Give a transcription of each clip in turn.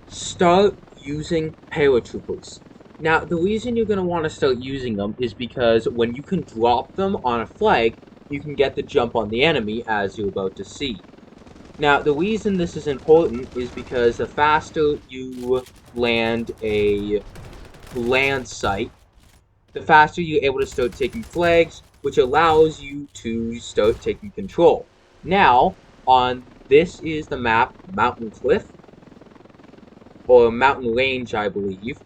start using paratroopers. Now, the reason you're going to want to start using them is because when you can drop them on a flag, you can get the jump on the enemy, as you're about to see. Now, the reason this is important is because the faster you land a land site, the faster you're able to start taking flags, which allows you to start taking control. Now, this is the map Mountain Cliff, or Mountain Range, I believe.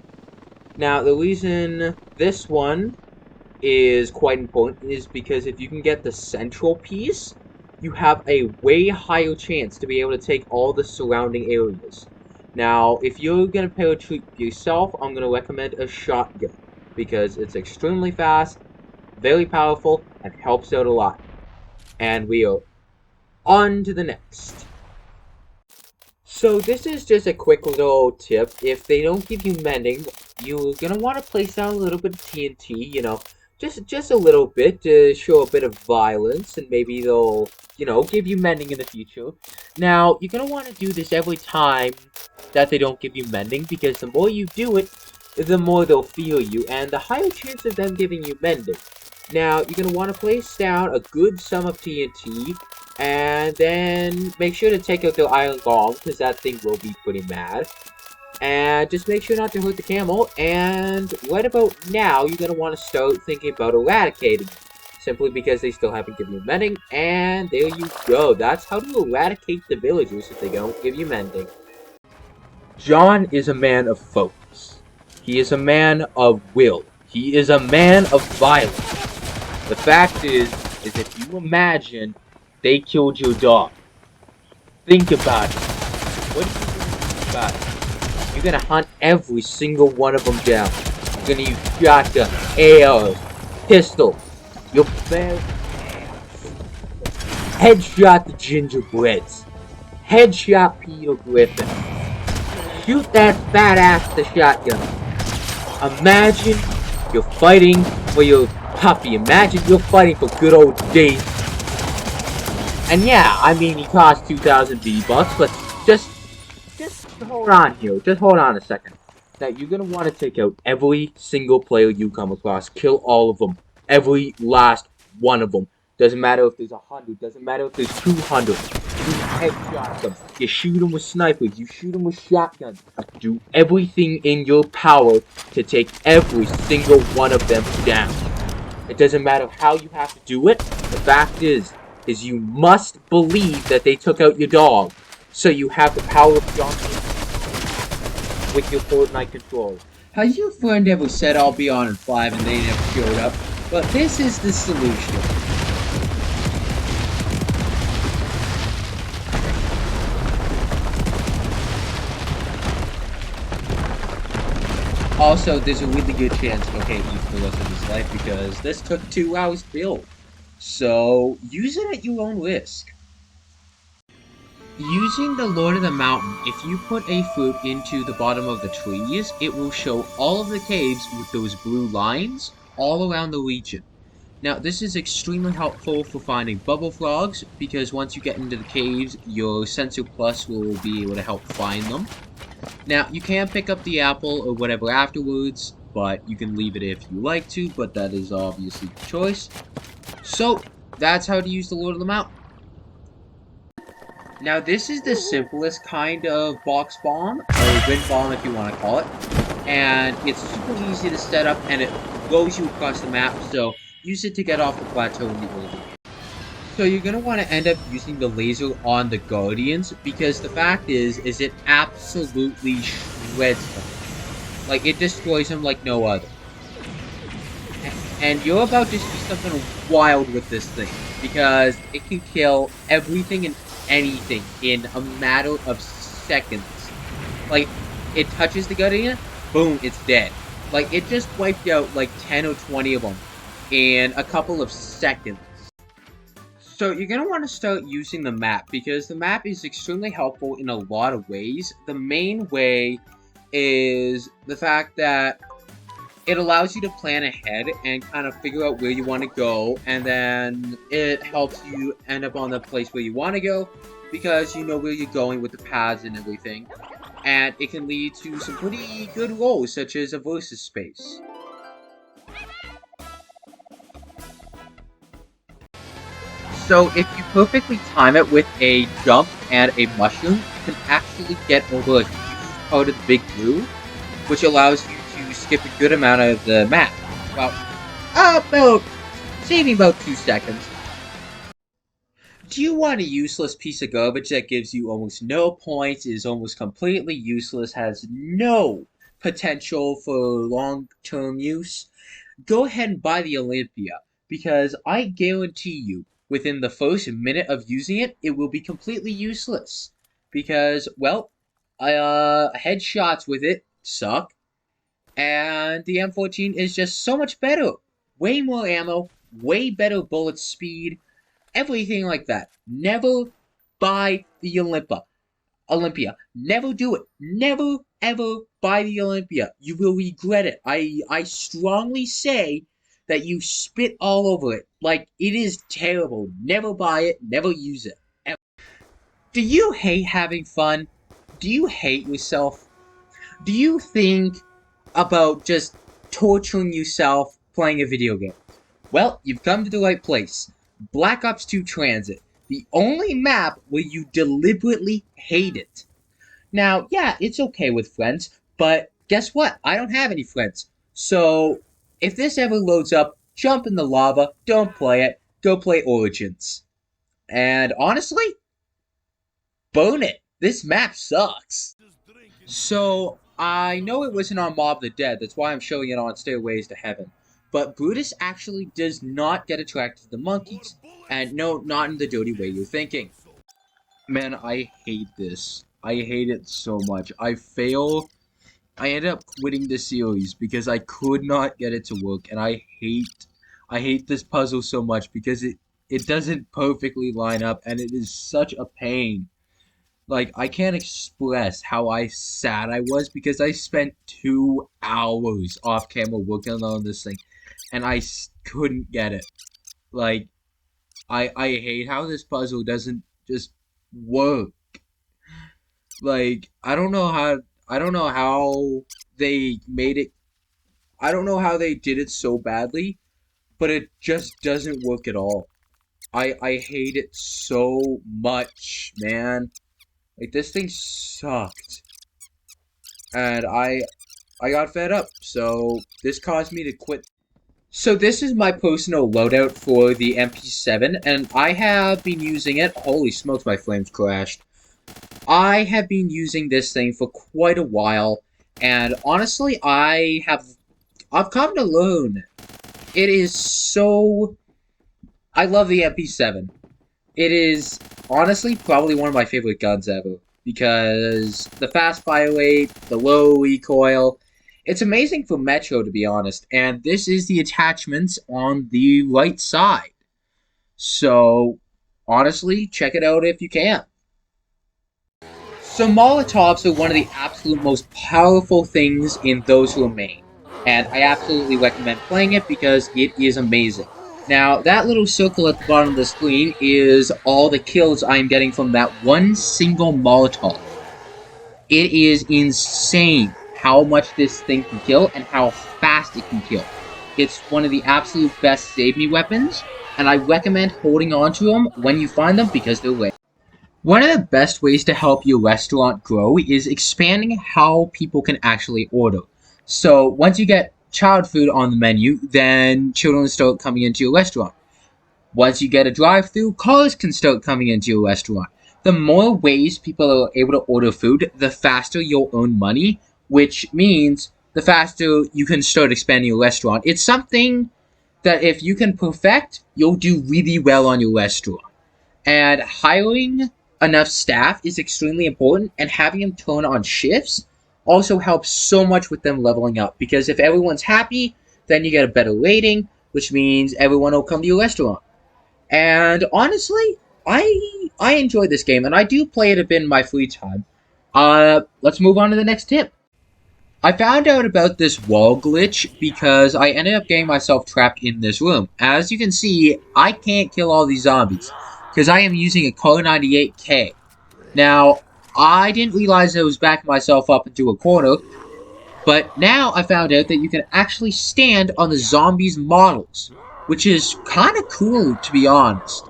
Now, the reason this one is quite important is because if you can get the central piece, you have a way higher chance to be able to take all the surrounding areas. Now, if you're going to parachute yourself, I'm going to recommend a shotgun, because it's extremely fast, very powerful, and helps out a lot. And we are on to the next. So this is just a quick little tip. If they don't give you mending, you're gonna want to place down a little bit of TNT, just a little bit to show a bit of violence, and maybe they'll, give you mending in the future. Now, you're gonna want to do this every time that they don't give you mending, because the more you do it, the more they'll fear you, and the higher chance of them giving you mending. Now, you're gonna want to place down a good sum of TNT, and then make sure to take out the iron golem, because that thing will be pretty mad. And just make sure not to hurt the camel. And right about now, you're going to want to start thinking about eradicating them. Simply because they still haven't given you mending. And there you go. That's how to eradicate the villagers if they don't give you mending. John is a man of focus. He is a man of will. He is a man of violence. The fact is if you imagine they killed your dog, think about it. What do you think about it? You're gonna hunt every single one of them down. You're gonna use shotgun, ARs, pistol. You'll headshot the gingerbreads. Headshot Peter Griffin. Shoot that fat ass with the shotgun. Imagine you're fighting for your puppy. Imagine you're fighting for good old days. And yeah, I mean, he cost 2,000 V-Bucks, but just hold on here. Just hold on a second. Now, you're going to want to take out every single player you come across. Kill all of them. Every last one of them. Doesn't matter if there's 100. Doesn't matter if there's 200. You headshot them. You shoot them with snipers. You shoot them with shotguns. Do everything in your power to take every single one of them down. It doesn't matter how you have to do it. The fact is you must believe that they took out your dog, so you have the power of Johnson with your Fortnite controller. Has your friend ever said I'll be on in 5 and they never showed up? But this is the solution. Also, there's a really good chance he'll hate you for the rest of his life because this took 2 hours to build. So, use it at your own risk. Using the Lord of the Mountain, if you put a fruit into the bottom of the trees, it will show all of the caves with those blue lines all around the region. Now, this is extremely helpful for finding bubble frogs, because once you get into the caves, your Sensor Plus will be able to help find them. Now, you can pick up the apple or whatever afterwards, but you can leave it if you like to, but that is obviously your choice. So, that's how to use the Lord of the Mountain. Now, this is the simplest kind of box bomb, or wind bomb if you want to call it, and it's super easy to set up, and it blows you across the map, so use it to get off the plateau in the early. So you're going to want to end up using the laser on the Guardians, because the fact is it absolutely shreds them. Like, it destroys them like no other. And you're about to see something wild with this thing, because it can kill everything and anything in a matter of seconds. Like, it touches the Guardian, boom, it's dead. Like, it just wiped out like 10 or 20 of them in a couple of seconds. So you're going to want to start using the map, because the map is extremely helpful in a lot of ways. The main way is the fact that it allows you to plan ahead and kind of figure out where you want to go, and then it helps you end up on the place where you want to go, because you know where you're going with the paths and everything. and it can lead to some pretty good roles, such as a versus space. So if you perfectly time it with a jump and a mushroom, you can actually get over a huge part of the big blue, which allows you to skip a good amount of the map. Well, about saving about 2 seconds. Do you want a useless piece of garbage that gives you almost no points, is almost completely useless, has no potential for long-term use? Go ahead and buy the Olympia, because I guarantee you, within the first minute of using it, it will be completely useless. Because, well, headshots with it suck, and the M14 is just so much better. Way more ammo, way better bullet speed, everything like that. Never buy the Olympia. Never do it. Never ever buy the Olympia. You will regret it. I strongly say that you spit all over it. Like, it is terrible. Never buy it. Never use it. Ever. Do you hate having fun? Do you hate yourself? Do you think about just torturing yourself playing a video game? Well, you've come to the right place. Black Ops 2 Transit. The only map where you deliberately hate it. Now, yeah, it's okay with friends, but guess what? I don't have any friends. So, if this ever loads up, jump in the lava, don't play it, go play Origins. And honestly, burn it. This map sucks. So, I know it wasn't on Mob of the Dead, that's why I'm showing it on Stairways to Heaven. But Brutus actually does not get attracted to the monkeys. And no, not in the dirty way you're thinking. Man, I hate this. I hate it so much. I ended up quitting the series because I could not get it to work, and I hate this puzzle so much because it doesn't perfectly line up, and it is such a pain. Like, I can't express how sad I was because I spent 2 hours off camera working on this thing, and couldn't get it. Like, I hate how this puzzle doesn't just work. Like, I don't know how they made it, I don't know how they did it so badly, but it just doesn't work at all. I hate it so much, man. Like, this thing sucked. And I got fed up, so this caused me to quit. So this is my personal loadout for the MP7, and I have been using it. Holy smokes, my flames crashed. I have been using this thing for quite a while, and honestly, I've come to learn. It is so... I love the MP7. It is, honestly, probably one of my favorite guns ever, because the fast fire rate, the low recoil, it's amazing for Metro, to be honest, and this is the attachments on the right side. So, honestly, check it out if you can. So Molotovs are one of the absolute most powerful things in Those Who Remain, and I absolutely recommend playing it because it is amazing. Now, that little circle at the bottom of the screen is all the kills I'm getting from that one single Molotov. It is insane how much this thing can kill and how fast it can kill. It's one of the absolute best save me weapons, and I recommend holding on to them when you find them because they're rare. One of the best ways to help your restaurant grow is expanding how people can actually order. So once you get child food on the menu, then children start coming into your restaurant. Once you get a drive-through, cars can start coming into your restaurant. The more ways people are able to order food, the faster you'll earn money, which means the faster you can start expanding your restaurant. It's something that if you can perfect, you'll do really well on your restaurant. And hiring enough staff is extremely important, and having them turn on shifts also helps so much with them leveling up, because if everyone's happy, then you get a better rating, which means everyone will come to your restaurant. And honestly, I enjoy this game, and I do play it a bit in my free time. Let's move on to the next tip. I found out about this wall glitch because I ended up getting myself trapped in this room. As you can see, I can't kill all these zombies because I am using a Kar 98K. Now, I didn't realize I was backing myself up into a corner, but now I found out that you can actually stand on the zombies' models, which is kind of cool, to be honest.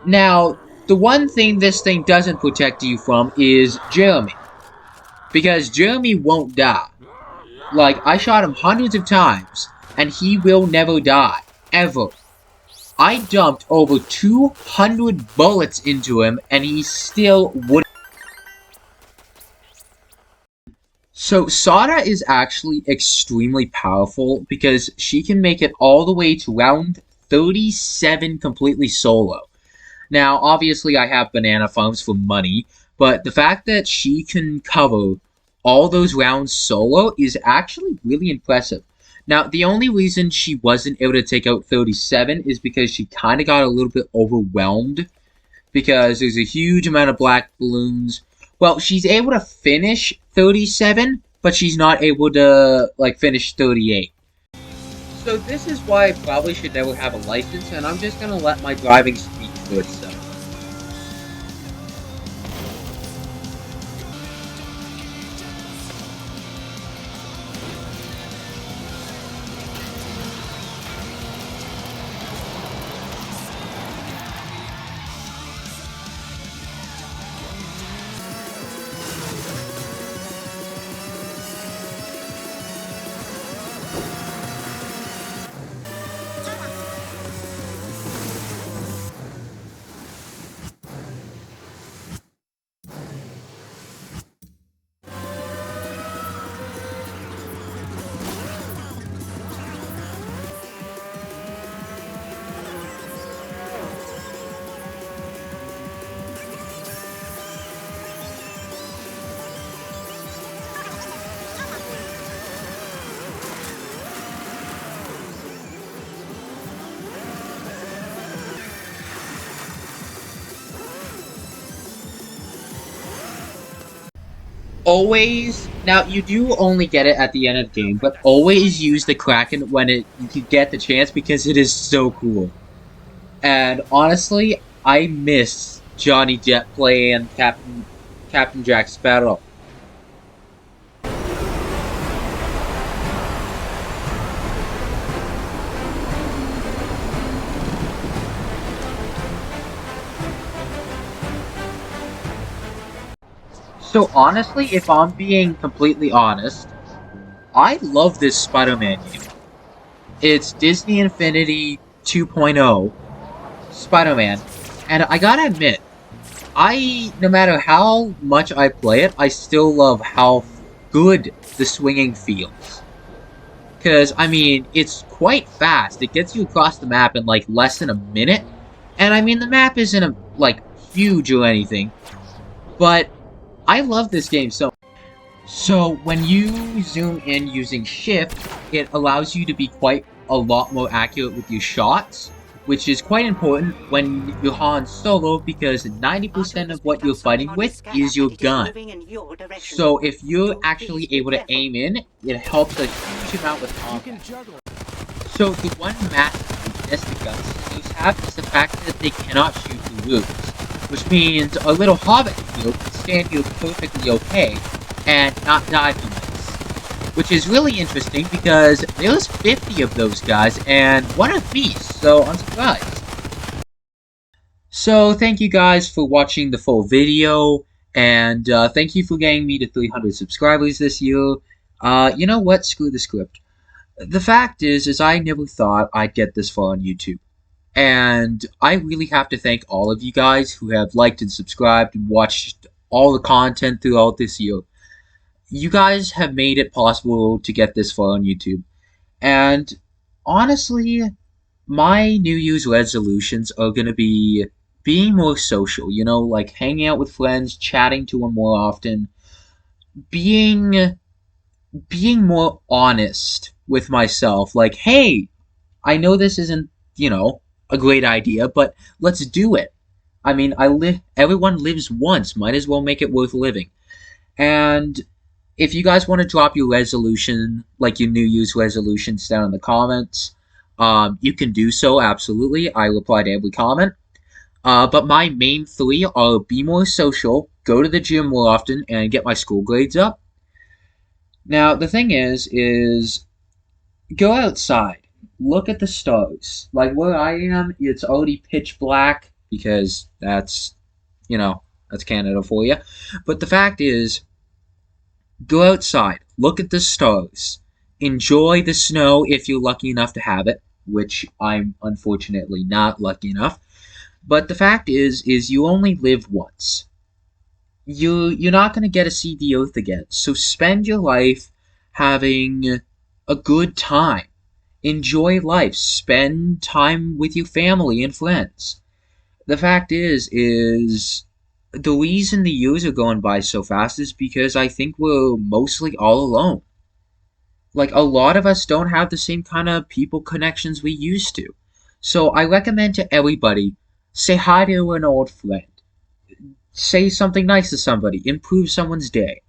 Now, the one thing this thing doesn't protect you from is Jeremy, because Jeremy won't die. Like, I shot him hundreds of times, and he will never die, ever. I dumped over 200 bullets into him, and he still wouldn't. So, Sada is actually extremely powerful because she can make it all the way to round 37 completely solo. Now, obviously, I have banana farms for money, but the fact that she can cover all those rounds solo is actually really impressive. Now, the only reason she wasn't able to take out 37 is because she kind of got a little bit overwhelmed because there's a huge amount of black balloons. Well, she's able to finish 37, but she's not able to, like, finish 38. So this is why I probably should never have a license, and I'm just gonna let my driving speak for itself. Always, now you do only get it at the end of the game, but always use the Kraken when you can get the chance because it is so cool. And honestly, I miss Johnny Depp playing Captain Jack Sparrow. So honestly, if I'm being completely honest, I love this Spider-Man game. It's Disney Infinity 2.0 Spider-Man, and I gotta admit, no matter how much I play it, I still love how good the swinging feels. Because, I mean, it's quite fast. It gets you across the map in, like, less than a minute. And, I mean, the map isn't, like, huge or anything. But I love this game so much. So, when you zoom in using Shift, it allows you to be quite a lot more accurate with your shots, which is quite important when you're Han Solo because 90% of what you're fighting with is your gun. So if you're actually able to aim in, it helps a huge amount with combat. So the one massive weakness the gun systems have is the fact that they cannot shoot through roofs, which means a little Hobbit shield can stand here perfectly okay and not die from this. Which is really interesting because there's 50 of those guys and one of these, so I'm surprised. So thank you guys for watching the full video, and thank you for getting me to 300 subscribers this year. You know what? Screw the script. The fact is I never thought I'd get this far on YouTube. And I really have to thank all of you guys who have liked and subscribed and watched all the content throughout this year. You guys have made it possible to get this far on YouTube. And honestly, my New Year's resolutions are going to be being more social, you know, like hanging out with friends, chatting to them more often, being more honest with myself. Like, hey, I know this isn't, you know, a great idea, but let's do it. I mean, everyone lives once, might as well make it worth living. And if you guys want to drop your resolution, like your New Year's resolutions down in the comments, you can do so, absolutely. I reply to every comment. But my main three are be more social, go to the gym more often, and get my school grades up. Now, the thing is go outside, look at the stars. Like where I am, it's already pitch black because that's Canada for you. But the fact is, go outside, look at the stars, enjoy the snow if you're lucky enough to have it, which I'm unfortunately not lucky enough. But the fact is you only live once. You're not gonna get to see the earth again. So spend your life having a good time. Enjoy life. Spend time with your family and friends. The fact is the reason the years are going by so fast is because I think we're mostly all alone. Like a lot of us don't have the same kind of people connections we used to. So I recommend to everybody say hi to an old friend. Say something nice to somebody, improve someone's day,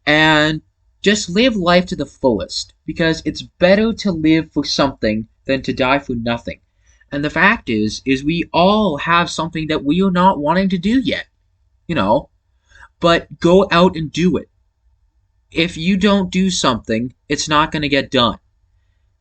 and just live life to the fullest because it's better to live for something than to die for nothing. And the fact is we all have something that we are not wanting to do yet, you know, but go out and do it. If you don't do something, it's not going to get done.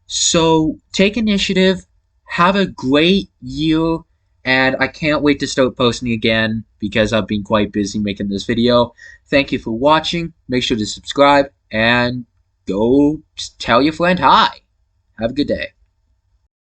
So take initiative, have a great year, and I can't wait to start posting again because I've been quite busy making this video. Thank you for watching. Make sure to subscribe and go tell your friend hi. Have a good day.